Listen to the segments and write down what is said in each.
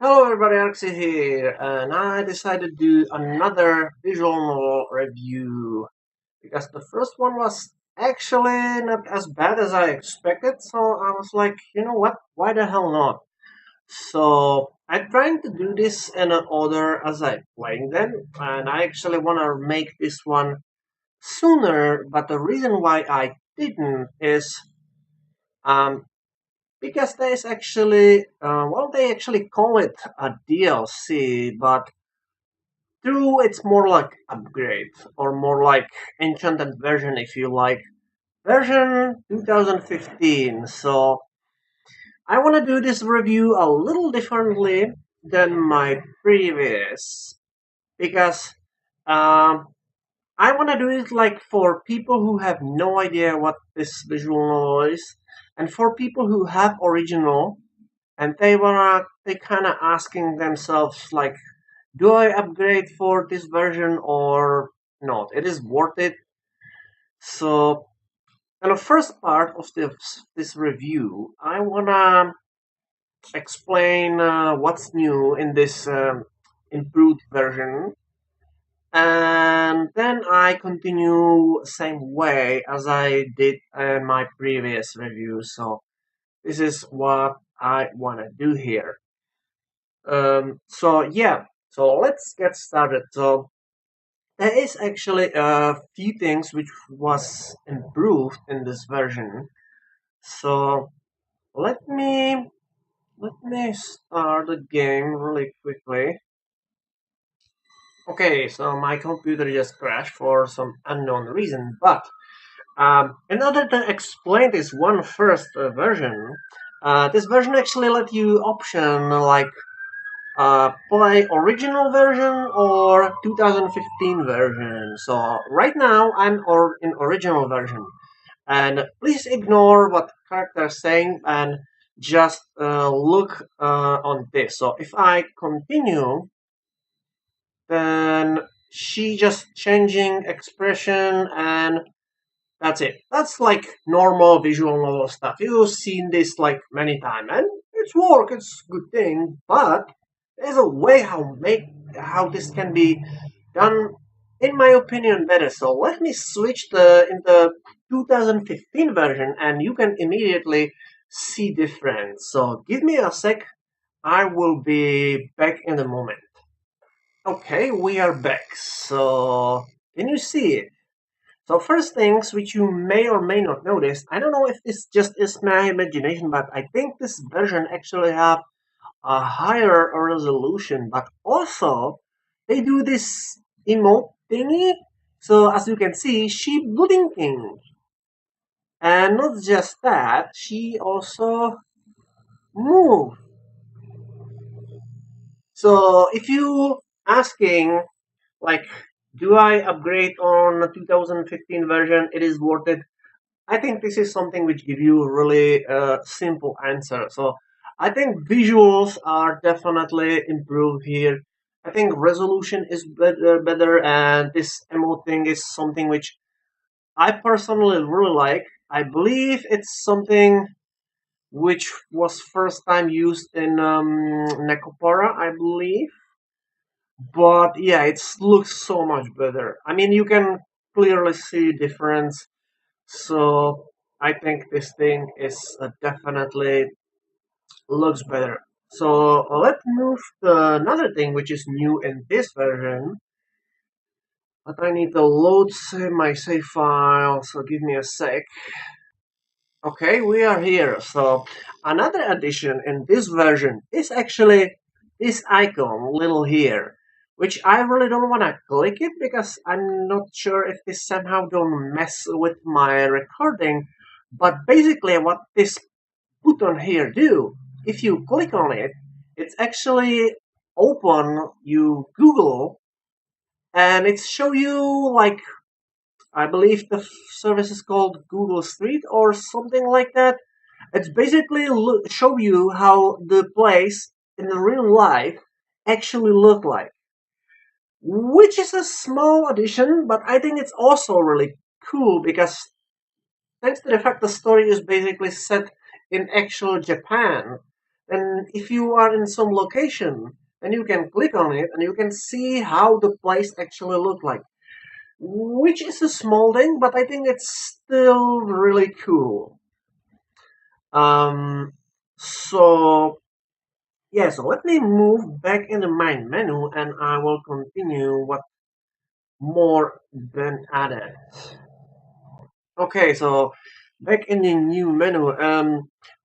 Hello everybody, Alexi here, and I decided to do another visual novel review because the first one was actually not as bad as I expected, so I was like, you know what, why the hell not? So I'm trying to do this in an order as I playing them, and I actually want to make this one sooner, but the reason why I didn't is um, because there's actually, they actually call it a DLC, but true, it's more like upgrade or more like enchanted version if you like. Version 2015. So I want to do this review a little differently than my previous because um, I want to do it like for people who have no idea what this visual novel is, and for people who have original and they kind of asking themselves like, do I upgrade for this version or not? It is worth it. So, in the first part of this review, I wanna explain what's new in this improved version, and then I continue same way as I did in my previous review. So, this is what I wanna do here. So let's get started. So there is actually a few things which was improved in this version. So let me let me start the game really quickly. Okay, so my computer just crashed for some unknown reason, but in order to explain this one first version, this version actually let you option like play original version or 2015 version. So right now I'm in original version, and please ignore what character is saying and just look on this. So if I continue, then she just changing expression and that's it. That's like normal visual novel stuff. You've seen this like many times, and it's work. It's a good thing, but there's a way how this can be done, in my opinion, better. So let me switch in the 2015 version, and you can immediately see difference. So give me a sec. I will be back in a moment. Okay, we are back. So can you see it? So first things which you may or may not notice, I don't know if this just is my imagination, but I think this version actually have a higher resolution, but also they do this emote thingy. So as you can see, she blinking. And not just that, she also move. So if you asking like, do I upgrade on the 2015 version? It is worth it. I think this is something which give you a really simple answer. So I think visuals are definitely improved here. I think resolution is better, and this emote thing is something which I personally really like. I believe it's something which was first time used in Necopara, I believe. But yeah, it looks so much better. I mean, you can clearly see difference. So I think this thing is definitely looks better. So let's move to another thing which is new in this version. But I need to load my save file, so give me a sec. Okay, we are here. So another addition in this version is actually this icon, little here, which I really don't want to click it because I'm not sure if this somehow don't mess with my recording. But basically, what this button here do, if you click on it, it's actually open you Google and it show you like I believe the service is called Google Street or something like that. It's basically show you how the place in the real life actually look like, which is a small addition, but I think it's also really cool because thanks to the fact the story is basically set in actual Japan, And if you are in some location, then you can click on it and you can see how the place actually look like. Which is a small thing, but I think it's still really cool. Um, so yeah, so let me move back in the main menu and I will continue what more been added. Okay, so back in the new menu,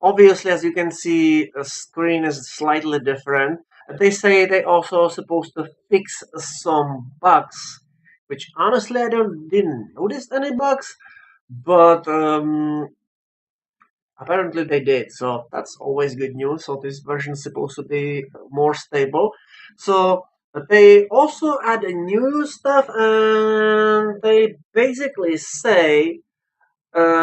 obviously as you can see, the screen is slightly different. They say they also supposed to fix some bugs, which honestly I didn't notice any bugs, but apparently they did. So that's always good news. So this version is supposed to be more stable. So they also add a new stuff, and they basically say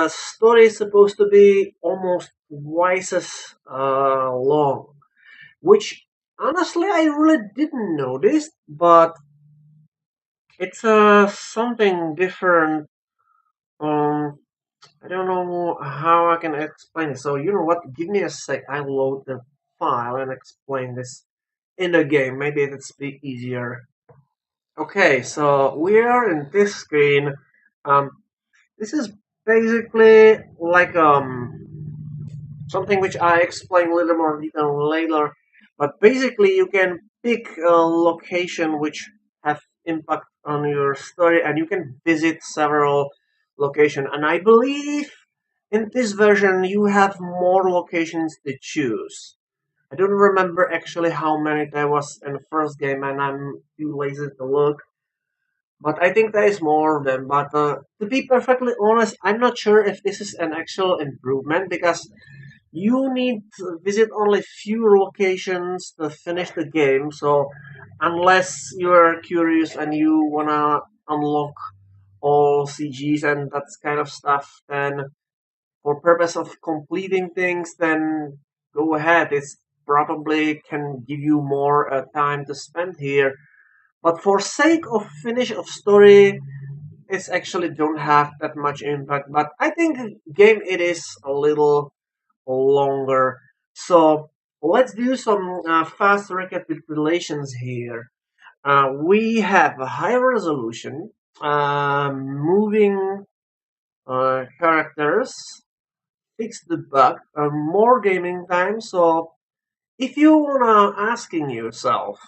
story is supposed to be almost twice as long, which honestly I really didn't notice, but it's something different. Um, I don't know how I can explain it. So you know what? Give me a sec. I load the file and explain this in the game. Maybe it's be easier. Okay, so we are in this screen. Um, this is basically like something which I explain a little more detail later. But basically, you can pick a location which have impact on your story, and you can visit several locations. And I believe in this version you have more locations to choose. I don't remember actually how many there was in the first game, and I'm too lazy to look. But I think there is more of them. But to be perfectly honest, I'm not sure if this is an actual improvement because you need to visit only few locations to finish the game. So unless you're curious and you wanna unlock all CGs and that kind of stuff, then for purpose of completing things, then go ahead. It's probably can give you more time to spend here. But for sake of finish of story, it's actually don't have that much impact. But I think game it is a little longer. So let's do some fast recapitulations here. We have a high resolution, moving characters, fix the bug, more gaming time. So if you wanna asking yourself,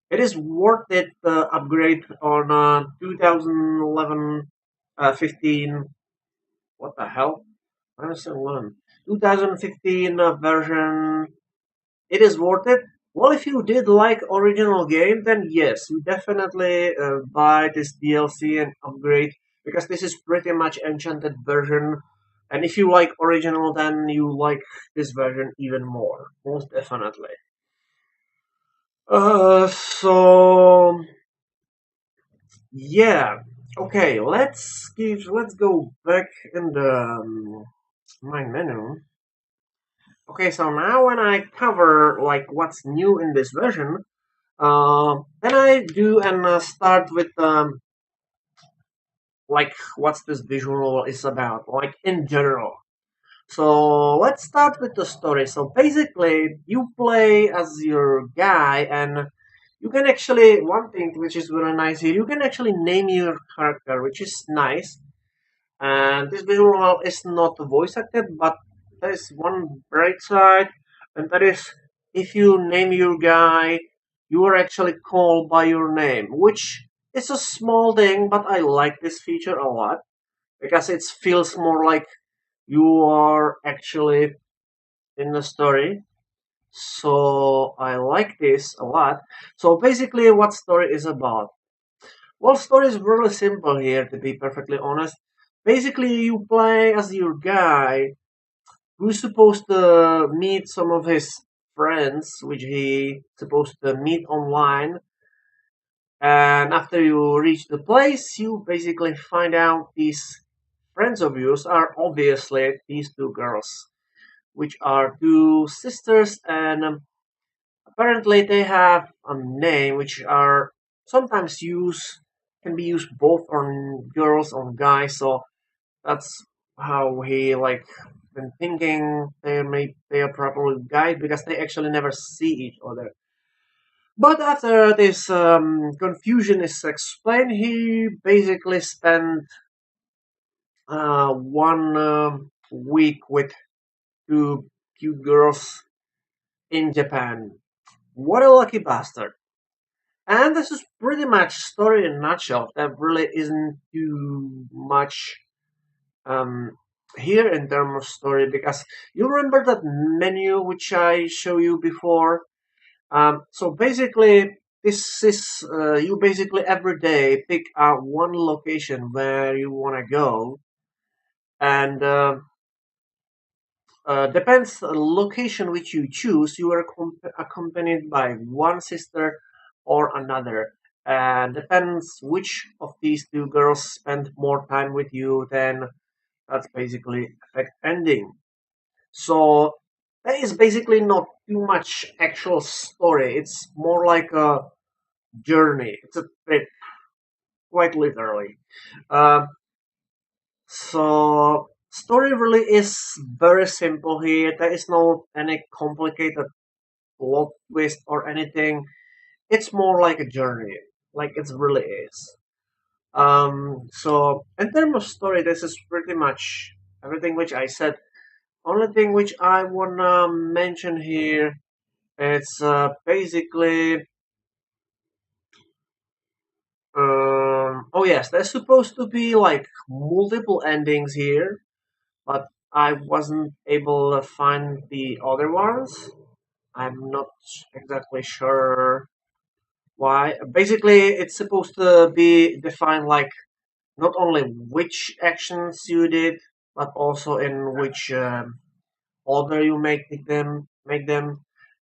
it is worth it upgrade on 2011, 15. What the hell? Minus 11. 2015 version. It is worth it. Well, if you did like original game, then yes, you definitely buy this DLC and upgrade because this is pretty much enchanted version. And if you like original, then you like this version even more, most definitely. So yeah, okay. Let's go back in the my menu. Okay, so now when I cover like what's new in this version, then I do and start with like what's this visual is about, like in general. So let's start with the story. So basically, you play as your guy, and you can actually one thing which is very nice here. You can actually name your character, which is nice. And this visual is not voice acted, but there is one bright side, and that is if you name your guy, you are actually called by your name, which is a small thing, but I like this feature a lot because it feels more like you are actually in the story. So I like this a lot. So basically, what story is about? Well, story is really simple here, to be perfectly honest. Basically, you play as your guy who's supposed to meet some of his friends, which he supposed to meet online. And after you reach the place, you basically find out these friends of yours are obviously these two girls, which are two sisters, and apparently they have a name which are sometimes used can be used both on girls or guys. So that's how he like been thinking they are probably guys because they actually never see each other. But after this confusion is explained, he basically spent 1 week with two cute girls in Japan. What a lucky bastard! And this is pretty much story in a nutshell. There really isn't too much um, here in terms of story because you remember that menu which I show you before. So basically, this is you basically every day pick out one location where you want to go, and depends the location which you choose. You are accompanied by one sister or another. And depends which of these two girls spend more time with you, then that's basically effect ending. So there is basically not too much actual story. It's more like a journey. It's a trip, quite literally. Um, so story really is very simple here. There is no any complicated plot twist or anything. It's more like a journey, like it really is. So in terms of story, this is pretty much everything which I said. Only thing which I wanna mention here is basically oh yes, there's supposed to be like multiple endings here, but I wasn't able to find the other ones. I'm not exactly sure why. Basically, it's supposed to be defined like not only which actions you did, but also in which order you make them.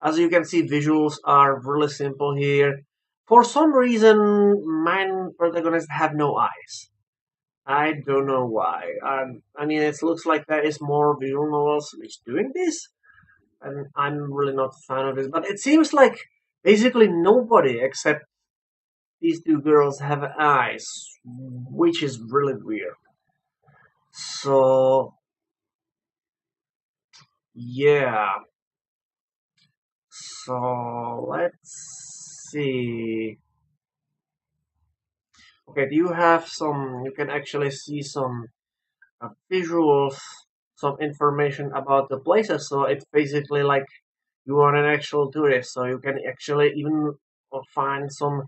As you can see, visuals are really simple here. For some reason, mine protagonists have no eyes. I don't know why. I mean, it looks like there is more visual novels which doing this, and I'm really not a fan of this. But it seems like basically nobody except these two girls have eyes, which is really weird. So yeah. So let's see. Okay, do you have some? You can actually see some visuals, some information about the places. So it's basically like you are an actual tourist, so you can actually even find some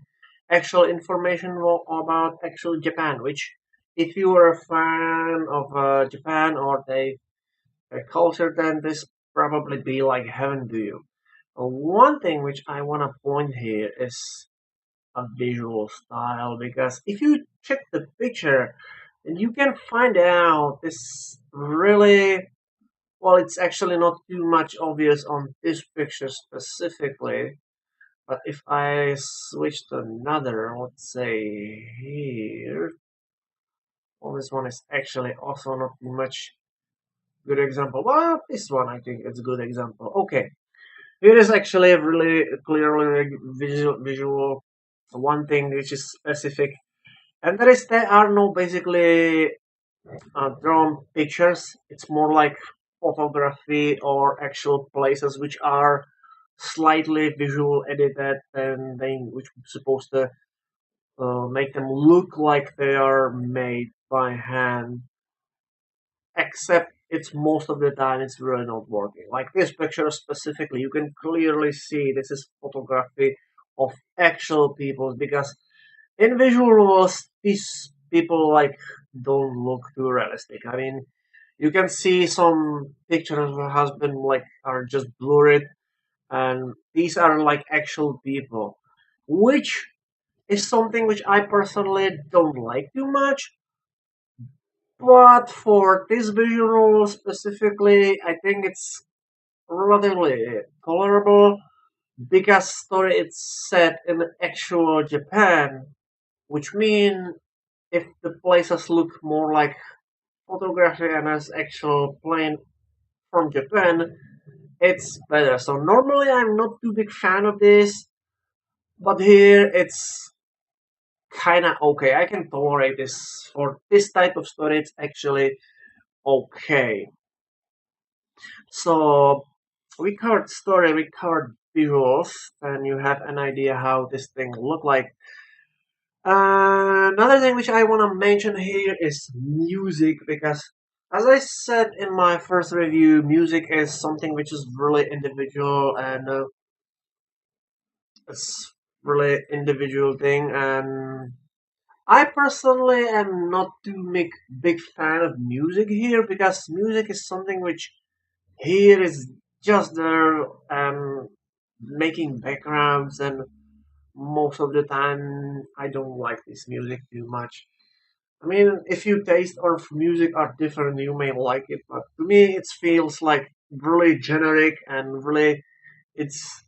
actual information about actual Japan. Which, if you are a fan of Japan or their culture, then this probably be like heaven to you. One thing which I want to point here is a visual style because if you check the picture, then you can find out this really well. It's actually not too much obvious on this picture specifically, but if I switch to another, let's say here, well, this one is actually also not too much good example. Well, this one I think it's a good example. Okay, here is actually a really clearly like, visual one thing which is specific, and that is there are no basically drawn pictures. It's more like photography or actual places which are slightly visual edited and they which are supposed to make them look like they are made by hand, except it's most of the time it's really not working. Like this picture specifically, you can clearly see this is photography of actual people because in visual novels these people like don't look too realistic. I mean, you can see some pictures of her husband like are just blurred, and these are like actual people, which is something which I personally don't like too much. But for this visual specifically, I think it's relatively tolerable because story it's set in actual Japan, which mean if the places look more like photography and as actual plane from Japan, it's better. So normally I'm not too big fan of this, but here it's kinda okay. I can tolerate this for this type of story. It's actually okay. So we covered story, we covered visuals, and you have an idea how this thing look like. Another thing which I want to mention here is music because, as I said in my first review, music is something which is really individual and it's really individual thing. And I personally am not too big fan of music here because music is something which here is just there making backgrounds and most of the time I don't like this music too much. I mean, if your taste of music are different, you may like it, but to me, it feels like really generic and really it's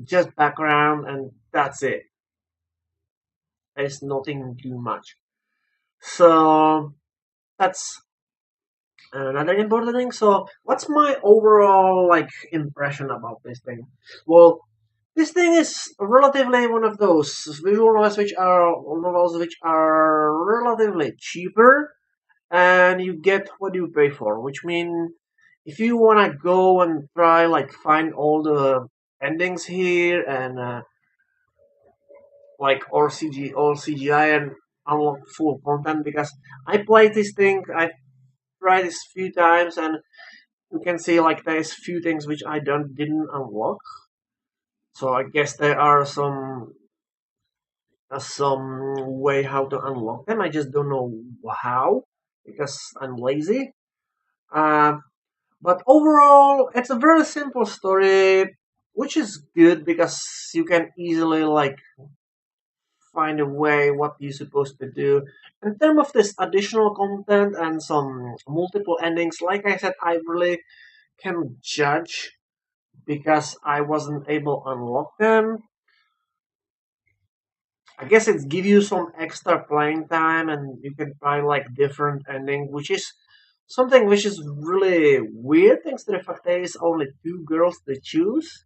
just background and that's it. There's nothing too much. So that's another important thing. So what's my overall like impression about this thing? Well, this thing is relatively one of those visual novels which are relatively cheaper and you get what you pay for, which means if you want to go and try like find all the endings here and like all CGI and unlock full content because I played this thing, I tried this few times and you can see like there's few things which I didn't unlock. So I guess there are some way how to unlock them. I just don't know how because I'm lazy. Uh, But overall, it's a very simple story, which is good because you can easily like find a way what you're supposed to do. In terms of this additional content and some multiple endings, like I said, I really can judge because I wasn't able to unlock them. I guess it give you some extra playing time and you can try like different ending, which is something which is really weird thanks to the fact there is only two girls to choose.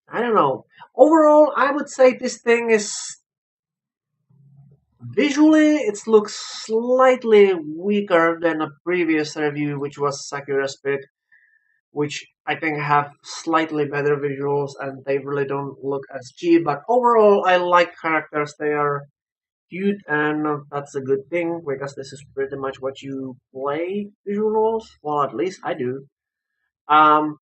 I don't know. Overall, I would say this thing is visually it looks slightly weaker than a previous review, which was Sakura Spirit, which I think have slightly better visuals and they really don't look as cheap. But overall, I like characters. They are cute and that's a good thing because this is pretty much what you play visual novels. Well, at least I do. Um,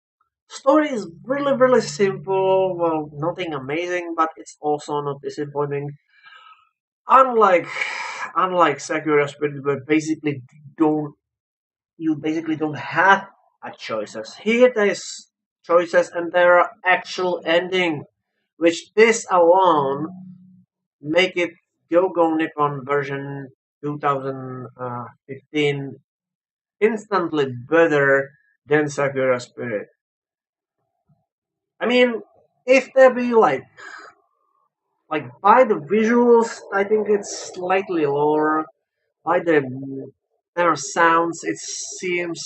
Story is really, really simple. Well, nothing amazing, but it's also not disappointing. Unlike Sakura Spirit, where don't basically don't have a choices. Here there is choices and there are actual ending, which this alone make it Go Nipon version 2015 instantly better than Sakura Spirit. I mean, if there be like by the visuals, I think it's slightly lower. By their sounds, it seems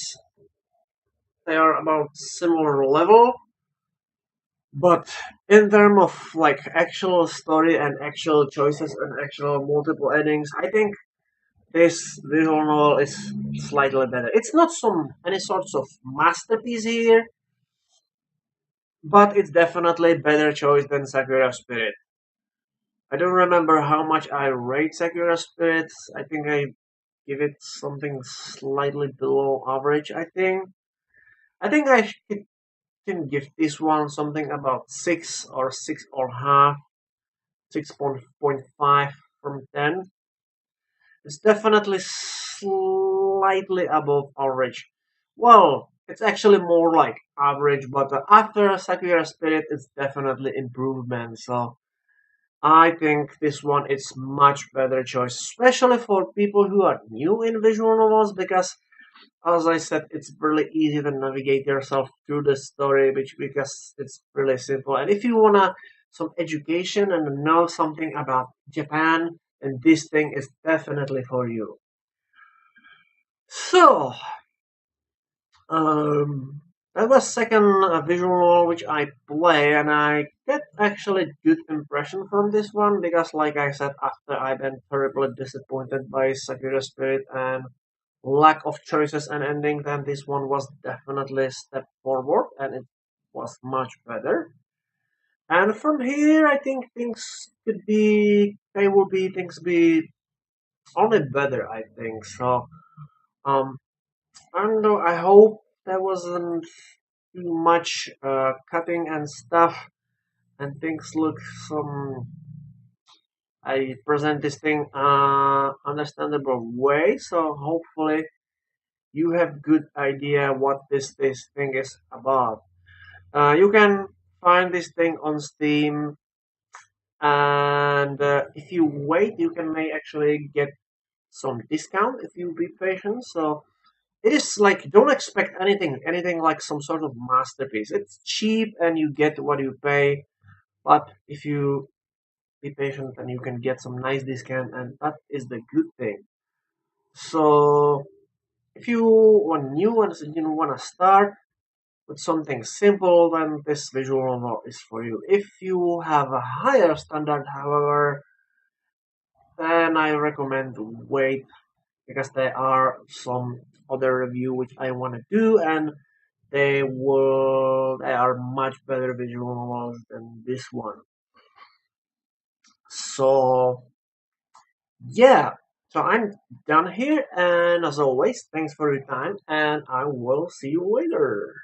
they are about similar level. But in terms of like actual story and actual choices and actual multiple endings, I think this visual novel is slightly better. It's not any sorts of masterpiece here, but it's definitely better choice than Sakura Spirit. I don't remember how much I rate Sakura Spirit. I think I give it something slightly below average. I think can give this one something about 6 or 6.5, 6.5 from 10. It's definitely slightly above average. Well, it's actually more like average, but after Sakura Spirit, it's definitely improvement. So I think this one is much better choice, especially for people who are new in visual novels because as I said, it's really easy to navigate yourself through the story, which because it's really simple. And if you wanna some education and know something about Japan, then this thing is definitely for you. So, um, that was second visual novel which I play, and I get actually good impression from this one because, like I said, after I've been terribly disappointed by Sakura Spirit and lack of choices and ending, then this one was definitely a step forward and it was much better. And from here, I think things be only better, I think. So, um, I don't know, I hope there wasn't too much cutting and stuff and things look some, I present this thing understandable way. So hopefully you have good idea what this thing is about. You can find this thing on Steam, and if you wait, you can may actually get some discount if you be patient. So it is like don't expect anything like some sort of masterpiece. It's cheap and you get what you pay. But if you be patient, then you can get some nice discount, and that is the good thing. So if you want new and you want to start with something simple, then this visual novel is for you. If you have a higher standard, however, then I recommend to wait because there are some other review which I want to do, and they are much better visual novels than this one. So yeah, so I'm done here, and as always, thanks for your time, and I will see you later.